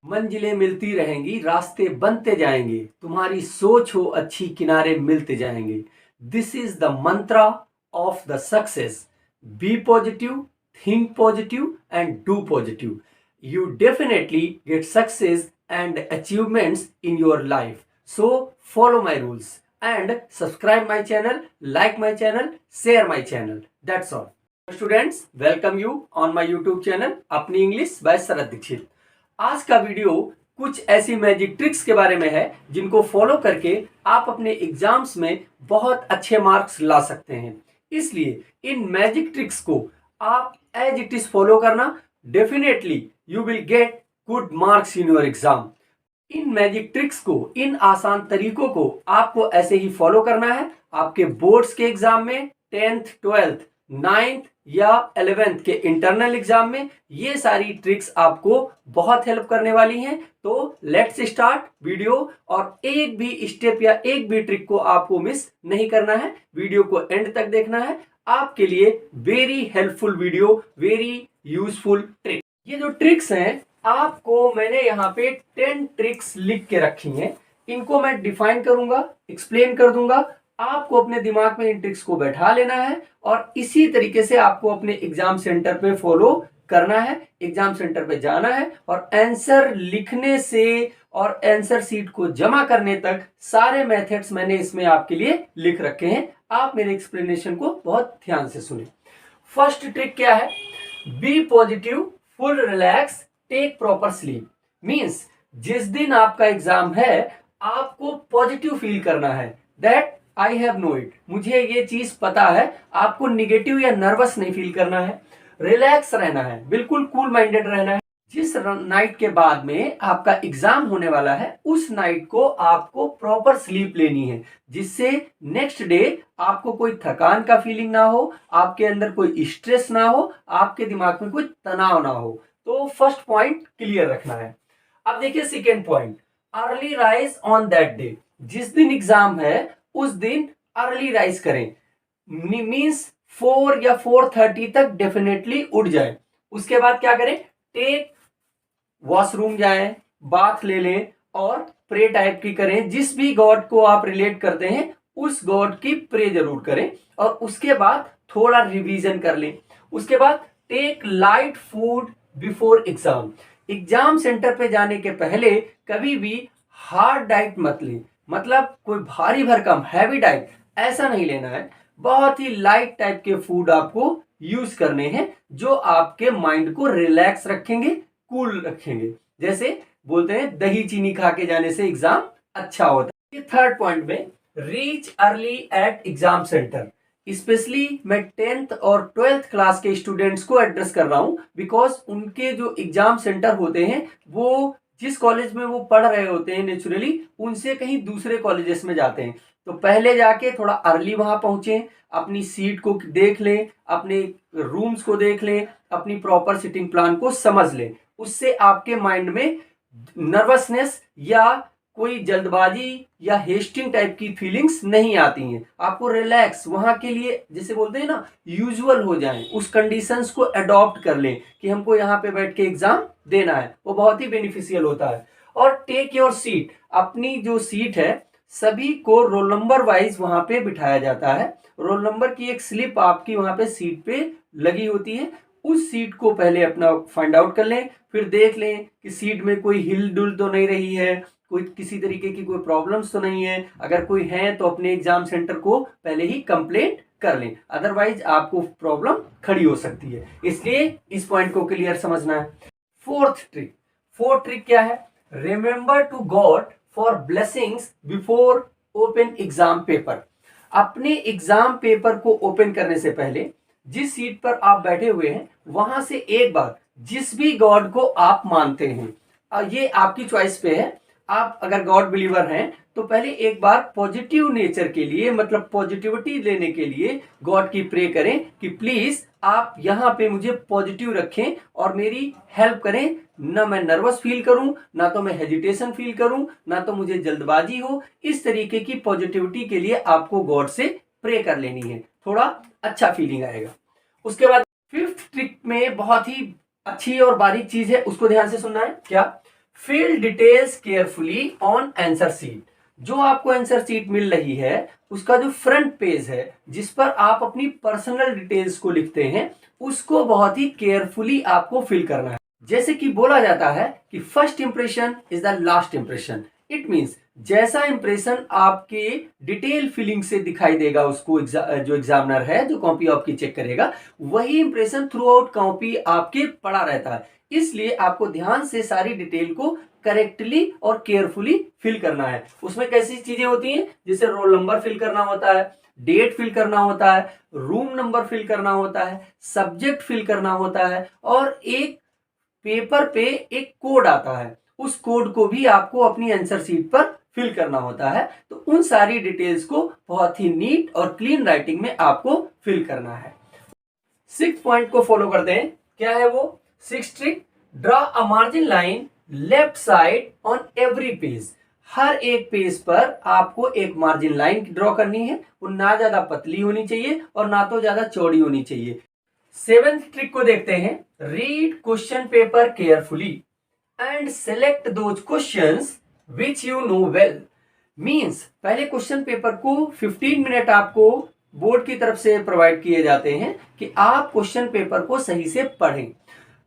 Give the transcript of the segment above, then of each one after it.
मंजिलें मिलती रहेंगी, रास्ते बनते जाएंगे, तुम्हारी सोच हो अच्छी, किनारे मिलते जाएंगे। This is the mantra of the success. Be positive, think positive and do positive. You definitely get success and achievements in your life. So follow my rules and subscribe my channel, like my channel, share my channel. That's all. Students, welcome you on my YouTube channel अपनी English by शरद दीक्षित। आज का video कुछ ऐसी magic tricks के बारे में है जिनको फॉलो करके आप अपने एग्जाम्स में बहुत अच्छे मार्क्स ला सकते हैं। इसलिए इन मैजिक ट्रिक्स को आप एज इट इज फॉलो करना, definitely you will get good marks in your exam. In magic tricks को, इन आसान तरीकों को आपको ऐसे ही फॉलो करना है। आपके बोर्ड्स के एग्जाम में, 10th, 12th, 9th या 11th के इंटरनल एग्जाम में ये सारी ट्रिक्स आपको बहुत हेल्प करने वाली हैं। तो लेट्स स्टार्ट वीडियो। और एक भी स्टेप या एक भी ट्रिक को आपको मिस नहीं करना है, वीडियो को एंड तक देखना है। आपके लिए very helpful video, very useful trick. ये जो ट्रिक्स हैं, आपको मैंने यहाँ पे 10 ट्रिक्स लिख के रखी हैं। इनको मैं डिफाइन करूंगा, एक्सप्लेन कर दूंगा। आपको अपने दिमाग में इन ट्रिक्स को बैठा लेना है और इसी तरीके से आपको अपने एग्जाम सेंटर पे फॉलो करना है। एग्जाम सेंटर पे जाना है और आंसर लिखने से और आंसर सीट को जमा करने तक सारे मेथड्स मैंने इसमें आपके लिए लिख रखे हैं। आप मेरे एक्सप्लेनेशन को बहुत ध्यान से सुने। फर्स्ट ट्रिक क्या है? Be positive, full relax, take proper sleep. Means जिस दिन आपका एग्जाम है आपको पॉजिटिव फील करना है। That I have know it, मुझे ये चीज पता है। आपको निगेटिव या नर्वस नहीं फील करना है, रिलैक्स रहना है, बिल्कुल कूल माइंडेड रहना है। जिस नाइट के बाद में आपका एग्जाम होने वाला है उस नाइट को आपको प्रॉपर स्लीप लेनी है, जिससे नेक्स्ट डे आपको कोई थकान का फीलिंग ना हो, आपके अंदर कोई स्ट्रेस ना हो, आपके दिमाग में कोई तनाव ना हो। तो फर्स्ट पॉइंट क्लियर रखना है। अब देखिए second point, early rise on that day. जिस दिन एग्जाम है उस दिन अर्ली राइज करें। मीन्स 4 या 4:30 तक डेफिनेटली उठ जाए। उसके बाद क्या करें? टेक वॉशरूम जाएं, बाथ ले लें और प्रे टाइप की करें। जिस भी गॉड को आप रिलेट करते हैं उस गॉड की प्रे जरूर करें और उसके बाद थोड़ा रिवीजन कर लें। उसके बाद take light food before exam. Exam centre पे जाने के पहले कभी भी हार्ड डाइट मत लें, मतलब कोई भारी भरकम हैवी डाइट ऐसा नहीं लेना है। बहुत ही लाइट टाइप के फूड आपको यूज करने हैं जो आपके माइंड को रिलैक्स रखेंगे, कूल रखेंगे। जैसे बोलते हैं दही चीनी खा के जाने से एग्जाम अच्छा होता है। ये थर्ड पॉइंट में, reach early at exam centre. Specially मैं 10th और 12th क्लास के स्टूडेंट्स को एड्रेस कर रहा हूं, बिकॉज उनके जो एग्जाम सेंटर होते हैं वो जिस कॉलेज में वो पढ़ रहे होते हैं नेचुरली उनसे कहीं दूसरे कॉलेजेस में जाते हैं। तो पहले जाके थोड़ा अर्ली वहां पहुंचे, अपनी सीट को देख लें, अपने रूम्स को देख लें, अपनी प्रॉपर सिटिंग प्लान को समझ लें। उससे आपके माइंड में नर्वसनेस या कोई जल्दबाजी या हेस्टिंग टाइप की फीलिंग्स नहीं आती हैं। आपको रिलैक्स वहां के लिए, जैसे बोलते हैं ना, यूजुअल हो जाएं, उस कंडीशंस को अडॉप्ट कर लें कि हमको यहाँ पे बैठ के एग्जाम देना है। वो बहुत ही बेनिफिशियल होता है। और टेक योर सीट। अपनी जो सीट है सभी को रोल नंबर वाइज वहां पे बिठाया जाता है। रोल नंबर की एक स्लिप आपकी वहां पे सीट पे लगी होती है। उस सीट को पहले अपना फाइंड आउट कर लें, फिर देख लें कि सीट में कोई हिल डुल तो नहीं रही है, कोई किसी तरीके की कोई प्रॉब्लम्स तो नहीं है। अगर कोई है तो अपने एग्जाम सेंटर को पहले ही कंप्लेंट कर लें, अदरवाइज आपको प्रॉब्लम खड़ी हो सकती है। इसलिए इस पॉइंट को क्लियर समझना है। फोर्थ ट्रिक क्या है? Remember to God for blessings before open exam paper. अपने एग्जाम पेपर को ओपन करने से पहले जिस सीट पर आप बैठे हुए हैं वहां से एक बार जिस भी गॉड को आप मानते हैं, ये आपकी चॉइस पे है। आप अगर गॉड बिलीवर हैं तो पहले एक बार पॉजिटिव नेचर के लिए, मतलब पॉजिटिविटी लेने के लिए गॉड की प्रे करें कि प्लीज आप यहाँ पे मुझे पॉजिटिव रखें और मेरी हेल्प करें। ना मैं नर्वस फील करूं, ना तो मैं हेजिटेशन फील करूं, ना तो मुझे जल्दबाजी हो। इस तरीके की पॉजिटिविटी के लिए आपको गॉड से प्रे कर लेनी है, थोड़ा अच्छा फीलिंग आएगा। उसके बाद फिफ्थ ट्रिक में बहुत ही अच्छी और बारीक चीज है, उसको ध्यान से सुनना है। क्या? Fill details carefully on answer sheet. जो आपको आंसर शीट मिल रही है उसका जो फ्रंट पेज है जिस पर आप अपनी पर्सनल डिटेल्स को लिखते हैं उसको बहुत ही केयरफुली आपको फिल करना है। जैसे कि बोला जाता है कि first impression is the last impression. It means जैसा इंप्रेशन आपके डिटेल फिलिंग से दिखाई देगा उसको जो एग्जामिनर है जो कॉपी आपकी चेक करेगा वही इंप्रेशन थ्रू आउट कॉपी आपके पड़ा रहता है। इसलिए आपको ध्यान से सारी डिटेल को करेक्टली और केयरफुली फिल करना है। उसमें कैसी चीजें होती हैं जैसे रोल नंबर फिल करना होता है, डेट फिल करना होता है, रूम नंबर फिल करना होता है, सब्जेक्ट फिल करना होता है और एक पेपर पे एक कोड आता है उस कोड को भी आपको अपनी आंसर शीट पर फिल करना होता है। तो उन सारी डिटेल्स को बहुत ही नीट और क्लीन राइटिंग में आपको फिल करना है। 6th पॉइंट को फॉलो करते हैं। क्या है वो? 6th trick, draw a margin line left side on every page. हर एक पेज पर आपको एक मार्जिन लाइन ड्रॉ करनी है। वो ना ज्यादा पतली होनी चाहिए और ना तो ज्यादा चौड़ी होनी चाहिए। 7th ट्रिक को देखते हैं। Read question paper carefully and select those questions which you know well. Means पहले क्वेश्चन पेपर को 15 मिनट आपको बोर्ड की तरफ से प्रोवाइड किए जाते हैं कि आप क्वेश्चन पेपर को सही से पढ़ें।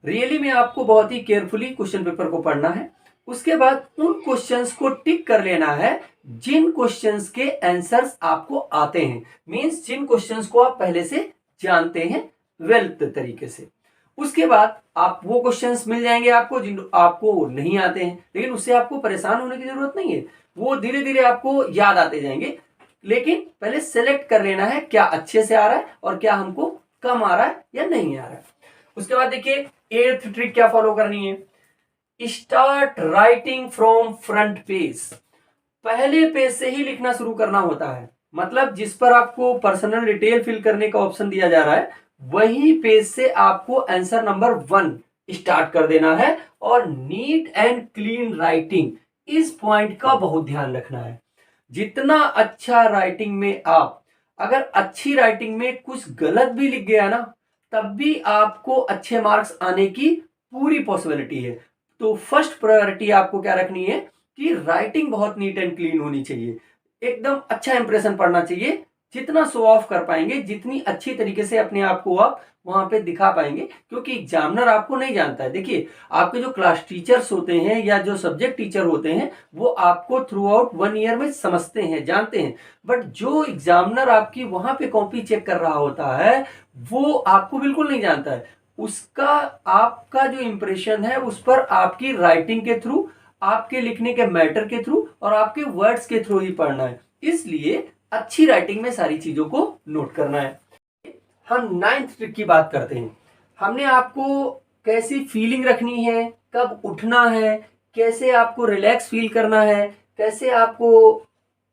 रियली में आपको बहुत ही केयरफुली क्वेश्चन पेपर को पढ़ना है। उसके बाद उन क्वेश्चंस को टिक कर लेना है जिन क्वेश्चंस के आंसर्स आपको आते हैं। मीन्स जिन क्वेश्चंस को आप पहले से जानते हैं वेल तरीके से। उसके बाद आप वो क्वेश्चंस मिल जाएंगे आपको जिन आपको नहीं आते हैं, लेकिन उससे आपको परेशान होने की जरूरत नहीं है। वो धीरे धीरे आपको याद आते जाएंगे। लेकिन पहले सेलेक्ट कर लेना है क्या अच्छे से आ रहा है और क्या हमको कम आ रहा है या नहीं आ रहा है। उसके बाद देखिए 8th ट्रिक क्या फॉलो करनी है। Start writing from front page. पहले पेज से ही लिखना शुरू करना होता है। मतलब जिस पर आपको पर्सनल डिटेल फिल करने का ऑप्शन दिया जा रहा है वही पेज से आपको आंसर नंबर 1 स्टार्ट कर देना है। और नीट एंड क्लीन राइटिंग, इस पॉइंट का बहुत ध्यान रखना है। जितना अच्छा राइटिंग में आप अगर अच्छी राइटिंग में कुछ गलत भी लिख गया ना तब भी आपको अच्छे मार्क्स आने की पूरी पॉसिबिलिटी है। तो फर्स्ट प्रायोरिटी आपको क्या रखनी है कि राइटिंग बहुत नीट एंड क्लीन होनी चाहिए। एकदम अच्छा इंप्रेशन पड़ना चाहिए। जितना शो ऑफ कर पाएंगे, जितनी अच्छी तरीके से अपने आप को आप वहां पे दिखा पाएंगे, क्योंकि एग्जामिनर आपको नहीं जानता है। देखिए आपके जो क्लास टीचर्स होते हैं या जो सब्जेक्ट टीचर होते हैं वो आपको थ्रू आउट 1 ईयर में समझते हैं, जानते हैं। बट जो एग्जामिनर आपकी वहां पे कॉपी चेक कर रहा होता है वो आपको बिल्कुल नहीं जानता है। उसका आपका जो इंप्रेशन है उस पर आपकी राइटिंग के थ्रू, आपके लिखने के मैटर के थ्रू और आपके वर्ड्स के थ्रू ही पढ़ना है। इसलिए अच्छी राइटिंग में सारी चीजों को नोट करना है। हम 9th ट्रिक की बात करते हैं। हमने आपको कैसी फीलिंग रखनी है, कब उठना है, कैसे आपको रिलैक्स फील करना है, कैसे आपको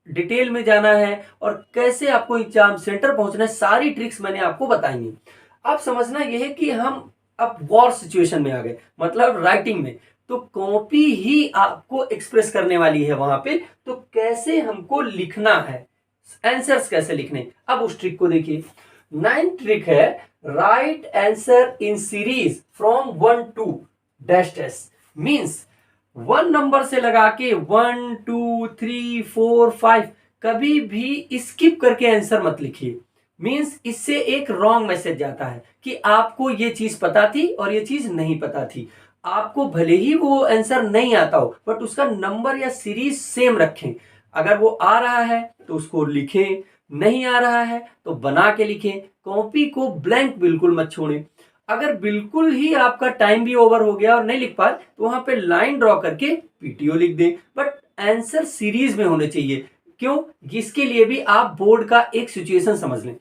डिटेल में जाना है और कैसे आपको एग्जाम सेंटर पहुंचना है, सारी ट्रिक्स मैंने आपको बताई हैं। अब समझना यह है कि हम अब वॉर सिचुएशन में आ गए, मतलब राइटिंग में। तो कॉपी ही आपको एक्सप्रेस करने वाली है वहां पे। तो कैसे हमको लिखना है, आंसर्स कैसे लिखने, अब उस ट्रिक को देखिए। 9th ट्रिक है right answer in series from 1 to dash dash. Means 1 number से लगा के 1 2 3 4 5 कभी भी स्किप करके आंसर मत लिखिए। मीन्स इससे एक रॉन्ग मैसेज जाता है कि आपको ये चीज पता थी और ये चीज नहीं पता थी। आपको भले ही वो आंसर नहीं आता हो बट उसका नंबर या सीरीज सेम रखें। अगर वो आ रहा है तो उसको लिखें, नहीं आ रहा है तो बना के लिखें। कॉपी को ब्लैंक बिल्कुल मत छोड़ें। अगर बिल्कुल ही आपका टाइम भी ओवर हो गया और नहीं लिख पाए तो वहां पे लाइन ड्रॉ करके पीटीओ लिख दें। बट आंसर सीरीज में होने चाहिए। क्यों? जिसके लिए भी आप बोर्ड का एक सिचुएशन समझ लें।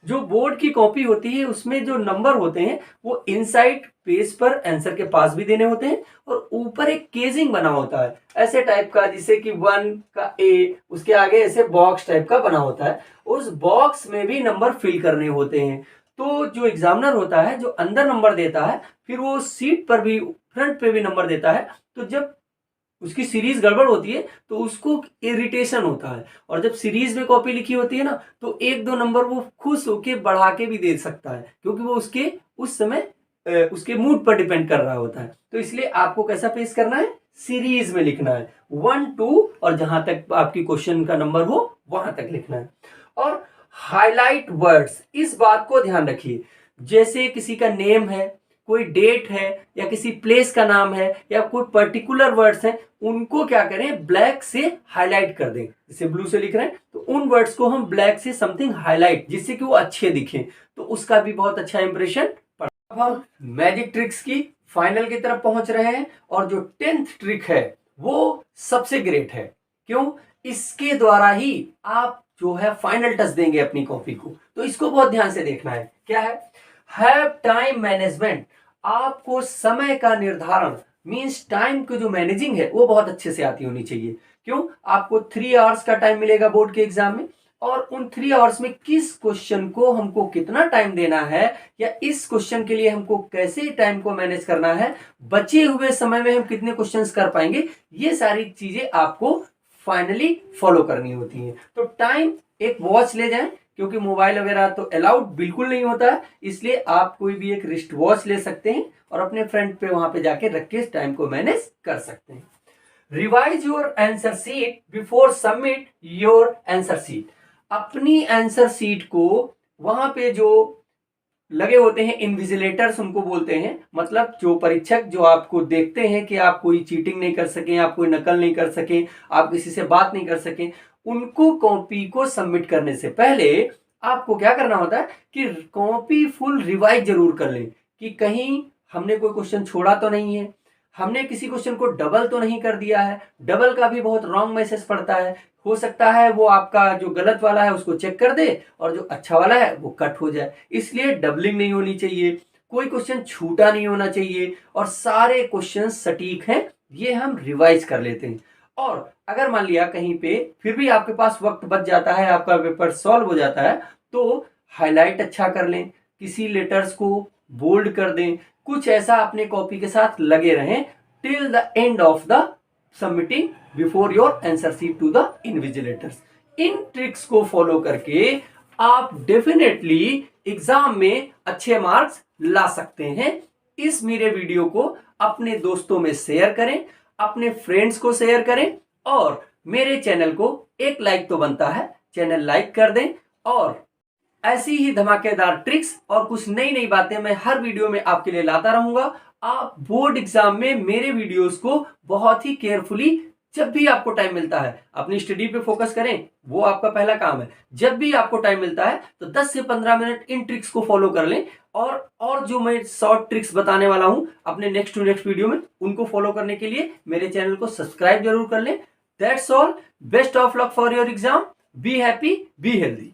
जो बोर्ड की कॉपी होती है उसमें जो नंबर होते हैं वो इनसाइड पेज पर आंसर के पास भी देने होते हैं और ऊपर एक केजिंग बना होता है ऐसे टाइप का, जिसे कि 1 का ए, उसके आगे ऐसे बॉक्स टाइप का बना होता है। उस बॉक्स में भी नंबर फिल करने होते हैं। तो जो एग्जामिनर होता है जो अंदर नंबर देता है फिर वो सीट पर भी, फ्रंट पे भी नंबर देता है। तो जब उसकी सीरीज गड़बड़ होती है तो उसको इरिटेशन होता है। और जब सीरीज में कॉपी लिखी होती है ना तो 1-2 नंबर वो खुश होके बढ़ा के भी दे सकता है, क्योंकि वो उसके उस समय उसके मूड पर डिपेंड कर रहा होता है। तो इसलिए आपको कैसा पेश करना है, सीरीज में लिखना है, 1 2 और जहां तक आपकी क्वेश्चन का नंबर हो वहां तक लिखना है। और हाईलाइट वर्ड्स, इस बात को ध्यान रखिए, जैसे किसी का नेम है, कोई डेट है, या किसी प्लेस का नाम है, या कोई पर्टिकुलर वर्ड्स हैं, उनको क्या करें, ब्लैक से हाईलाइट कर दें। जैसे ब्लू से लिख रहे हैं तो उन वर्ड्स को हम ब्लैक से समथिंग हाईलाइट, जिससे कि वो अच्छे दिखें, तो उसका भी बहुत अच्छा इंप्रेशन पड़ा। अब हम मैजिक ट्रिक्स की फाइनल की तरफ पहुंच रहे हैं, और जो 10th ट्रिक है वो सबसे ग्रेट है। क्यों? इसके द्वारा ही आप जो है फाइनल टच देंगे अपनी कॉपी को। तो इसको बहुत ध्यान से देखना है। क्या है? Have time management. आपको समय का निर्धारण, मींस टाइम की जो मैनेजिंग है वो बहुत अच्छे से आती होनी चाहिए। क्यों? आपको 3 आवर्स का टाइम मिलेगा बोर्ड के एग्जाम में, और उन 3 आवर्स में किस क्वेश्चन को हमको कितना टाइम देना है, या इस क्वेश्चन के लिए हमको कैसे टाइम को मैनेज करना है, बचे हुए समय में हम कितने क्वेश्चंस कर पाएंगे, ये सारी चीजें आपको फाइनली फॉलो करनी होती है। तो टाइम, एक वॉच ले जाएं, क्योंकि मोबाइल वगैरह तो अलाउड बिल्कुल नहीं होता है, इसलिए आप कोई भी एक रिस्ट वॉच ले सकते हैं और अपने फ्रंट पे वहां पे जाके रख के टाइम को मैनेज कर सकते हैं। Revise your answer sheet before submit your answer sheet. अपनी आंसर शीट को वहां पे जो लगे होते हैं इन्विजिलेटर्स उनको बोलते हैं, मतलब जो परीक्षक जो आपको देखते हैं कि आप कोई चीटिंग नहीं कर सकें, आप कोई नकल नहीं कर सकें, आप किसी से बात नहीं कर सकें, उनको कॉपी को सबमिट करने से पहले आपको क्या करना होता है कि कॉपी फुल रिवाइज जरूर कर लें कि कहीं हमने कोई क्वेश्चन छोड़ा तो नहीं है, हमने किसी क्वेश्चन को डबल तो नहीं कर दिया है। डबल का भी बहुत रॉन्ग मैसेज पड़ता है, हो सकता है वो आपका जो गलत वाला है उसको चेक कर दे और जो अच्छा वाला है वो कट हो जाए। इसलिए डबलिंग नहीं होनी चाहिए, कोई क्वेश्चन छूटा नहीं होना चाहिए, और सारे क्वेश्चन सटीक हैं, ये हम रिवाइज कर लेते हैं। और अगर मान लिया कहीं पे फिर भी आपके पास वक्त बच जाता है, आपका पेपर सॉल्व हो जाता है, तो हाईलाइट अच्छा कर लें, किसी लेटर्स को बोल्ड कर दें, कुछ ऐसा अपने कॉपी के साथ लगे रहें till the end of the submitting before your answer sheet to the invigilators. इन ट्रिक्स को फॉलो करके आप डेफिनेटली एग्जाम में अच्छे मार्क्स ला सकते हैं। इस मेरे वीडियो को अपने दोस्तों में शेयर करें, अपने फ्रेंड्स को शेयर करें, और मेरे चैनल को एक लाइक तो बनता है, चैनल लाइक कर दें। और ऐसी ही धमाकेदार ट्रिक्स और कुछ नई नई बातें मैं हर वीडियो में आपके लिए लाता रहूंगा। आप बोर्ड एग्जाम में मेरे वीडियोस को बहुत ही केयरफुली, जब भी आपको टाइम मिलता है, अपनी स्टडी पे फोकस करें, वो आपका पहला काम है। जब भी आपको टाइम मिलता है तो 10 से 15 मिनट इन ट्रिक्स को फॉलो कर लें, और जो मैं शॉर्ट ट्रिक्स बताने वाला हूं अपने नेक्स्ट टू नेक्स्ट वीडियो में, उनको फॉलो करने के लिए मेरे चैनल को सब्सक्राइब जरूर कर लें। That's all, best of luck for your exam, be happy, be healthy.